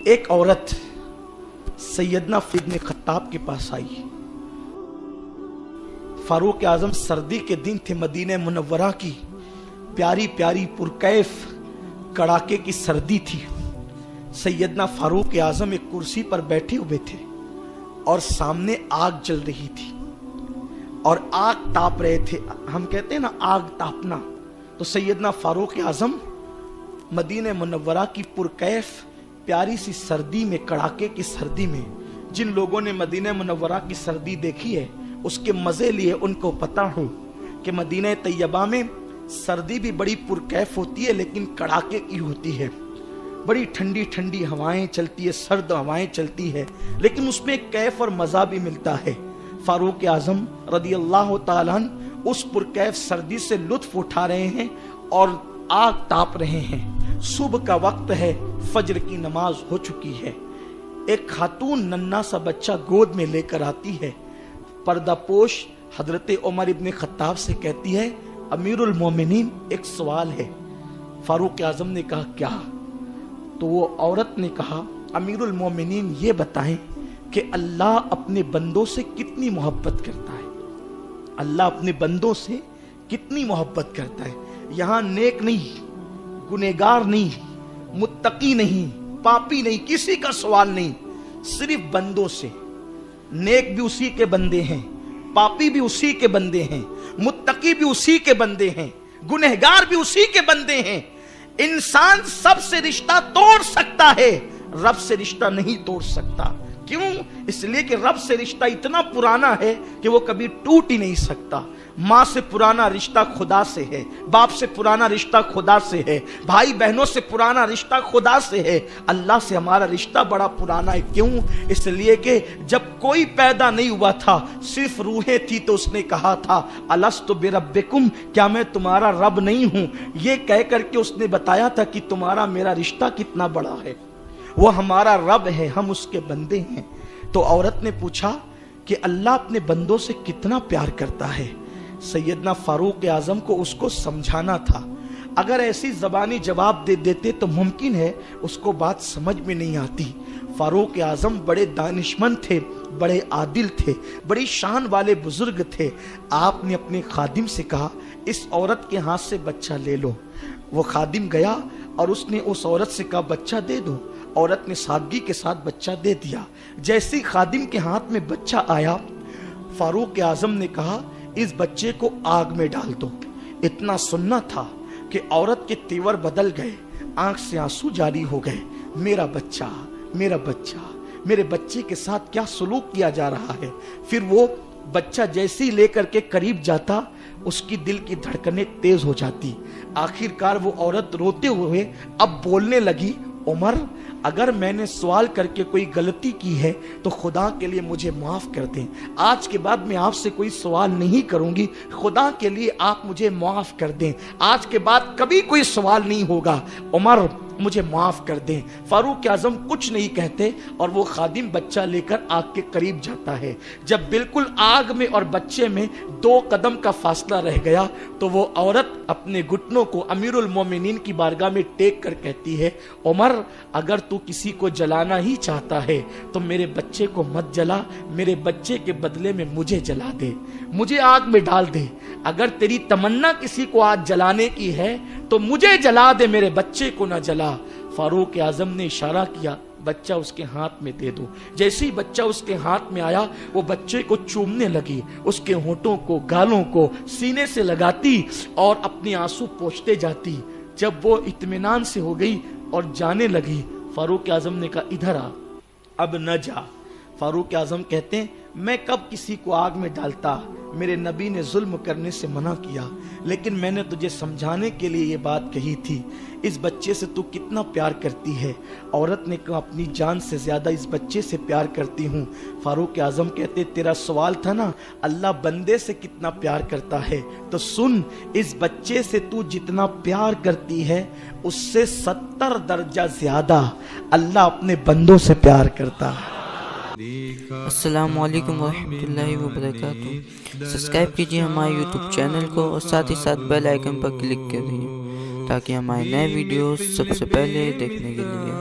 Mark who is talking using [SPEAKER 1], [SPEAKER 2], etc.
[SPEAKER 1] ایک عورت سیدنا ابن خطاب کے پاس آئی. فاروق اعظم سردی کے دن تھے. مدینہ منورہ کی پیاری پیاری پرکیف کڑاکے کی سردی تھی. سیدنا فاروق اعظم ایک کرسی پر بیٹھے ہوئے تھے اور سامنے آگ جل رہی تھی اور آگ تاپ رہے تھے. ہم کہتے ہیں نا آگ تاپنا. تو سیدنا فاروق اعظم مدینہ منورہ کی پرکیف پیاری سی سردی میں، کڑاکے کی سردی میں، جن لوگوں نے مدینہ منورہ کی سردی دیکھی ہے اس کے مزے لیے ان کو پتا ہو کہ مدینہ طیبہ میں سردی بھی بڑی پرکیف ہوتی ہے لیکن کڑاکے کی ہوتی ہے. بڑی ٹھنڈی ٹھنڈی ہوائیں چلتی ہے، سرد ہوائیں چلتی ہے، لیکن اس میں ایک کیف اور مزہ بھی ملتا ہے. فاروق اعظم رضی اللہ تعالیٰ عنہ اس پرکیف سردی سے لطف اٹھا رہے ہیں اور آگ تاپ رہے ہیں. صبح کا وقت ہے، فجر کی نماز ہو چکی ہے. ایک خاتون ننھا سا بچہ گود میں لے کر آتی ہے. پردہ پوش حضرت عمر ابن خطاب سے کہتی ہے، امیر المومنین ایک سوال ہے. فاروق اعظم نے کہا کیا؟ تو وہ عورت نے کہا، امیر المومنین یہ بتائیں کہ اللہ اپنے بندوں سے کتنی محبت کرتا ہے. اللہ اپنے بندوں سے کتنی محبت کرتا ہے. یہاں نیک نہیں، گنہگار نہیں، متقی نہیں، پاپی نہیں، کسی کا سوال نہیں، صرف بندوں سے. نیک بھی اسی کے بندے ہیں، پاپی بھی اسی کے بندے ہیں، متقی بھی اسی کے بندے ہیں، گنہگار بھی اسی کے بندے ہیں. انسان سب سے رشتہ توڑ سکتا ہے، رب سے رشتہ نہیں توڑ سکتا. کیوں؟ اس لیے کہ رب سے رشتہ اتنا پرانا ہے کہ وہ کبھی ٹوٹ ہی نہیں سکتا. ماں سے پرانا رشتہ خدا سے ہے، باپ سے پرانا رشتہ خدا سے ہے، بھائی بہنوں سے پرانا رشتہ خدا سے ہے. اللہ سے ہمارا رشتہ بڑا پرانا ہے. کیوں؟ اس لیے کہ جب کوئی پیدا نہیں ہوا تھا، صرف روحیں تھی، تو اس نے کہا تھا الست بربکم، کیا میں تمہارا رب نہیں ہوں؟ یہ کہہ کر کے اس نے بتایا تھا کہ تمہارا میرا رشتہ کتنا بڑا ہے. وہ ہمارا رب ہے، ہم اس کے بندے ہیں. تو عورت نے پوچھا کہ اللہ اپنے بندوں سے کتنا پیار کرتا ہے. سیدنا فاروق اعظم کو اس کو سمجھانا تھا. اگر ایسی زبانی جواب دے دیتے تو ممکن ہے اس کو بات سمجھ میں نہیں آتی. فاروق اعظم بڑے دانشمند تھے، بڑے عادل تھے، بڑی شان والے بزرگ تھے. آپ نے اپنے خادم سے کہا اس عورت کے ہاتھ سے بچہ لے لو. وہ خادم گیا اور اس نے اس عورت سے کہا بچہ دے دو. عورت نے سادگی کے ساتھ بچہ دے دیا. جیسے خادم کے ہاتھ میں بچہ آیا، فاروق اعظم نے کہا اس بچے کو آگ میں ڈال دو. اتنا سننا تھا کہ عورت کے تیور بدل گئے، آنکھ سے آنسو جاری ہو گئے. میرا بچہ، میرا بچہ، میرے بچے کے ساتھ کیا سلوک کیا جا رہا ہے. پھر وہ بچہ جیسے ہی لے کر کے قریب جاتا، اس کی دل کی دھڑکنیں تیز ہو جاتی. آخرکار وہ عورت روتے ہوئے اب بولنے لگی، عمر اگر میں نے سوال کر کے کوئی غلطی کی ہے تو خدا کے لیے مجھے معاف کر دیں. آج کے بعد میں آپ سے کوئی سوال نہیں کروں گی، خدا کے لیے آپ مجھے معاف کر دیں. آج کے بعد کبھی کوئی سوال نہیں ہوگا، عمر مجھے معاف کر دیں. فاروق اعظم کچھ نہیں کہتے اور وہ خادم بچہ لے کر آگ کے قریب جاتا ہے. جب بالکل آگ میں اور بچے میں 2 قدم کا فاصلہ رہ گیا تو وہ عورت اپنے گھٹنوں کو امیر المومنین کی بارگاہ میں ٹیک کر کہتی ہے، عمر اگر تو کسی کو جلانا ہی چاہتا ہے تو میرے بچے کو مت جلا، میرے بچے کے بدلے میں مجھے جلا دے، مجھے آگ میں ڈال دے. اگر تیری تمنا کسی کو آج جلانے کی ہے تو مجھے جلا دے، میرے بچے کو نہ جلا. فاروق اعظم نے اشارہ کیا بچہ اس کے ہاتھ میں دے دو. جیسے ہی بچہ اس کے ہاتھ میں آیا وہ بچے کو چومنے لگی، اس کے ہونٹوں کو، گالوں کو سینے سے لگاتی اور اپنے آنسو پوچھتے جاتی. جب وہ اطمینان سے ہو گئی اور جانے لگی، فاروق اعظم نے کہا ادھر آ، اب نہ جا. فاروق اعظم کہتے ہیں میں کب کسی کو آگ میں ڈالتا؟ میرے نبی نے ظلم کرنے سے منع کیا، لیکن میں نے تجھے سمجھانے کے لیے یہ بات کہی تھی. اس بچے سے تو کتنا پیار کرتی ہے. عورت نے کہا اپنی جان سے زیادہ اس بچے سے پیار کرتی ہوں. فاروق اعظم کہتے تیرا سوال تھا نا اللہ بندے سے کتنا پیار کرتا ہے، تو سن اس بچے سے تو جتنا پیار کرتی ہے اس سے 70 درجہ زیادہ اللہ اپنے بندوں سے پیار کرتا ہے.
[SPEAKER 2] السلام علیکم ورحمۃ اللہ وبرکاتہ. سبسکرائب کیجیے ہمارے یوٹیوب چینل کو اور ساتھ ہی ساتھ بیل آئیکن پر کلک کریے تاکہ ہمارے نئے ویڈیوز سب سے پہلے دیکھنے کے لیے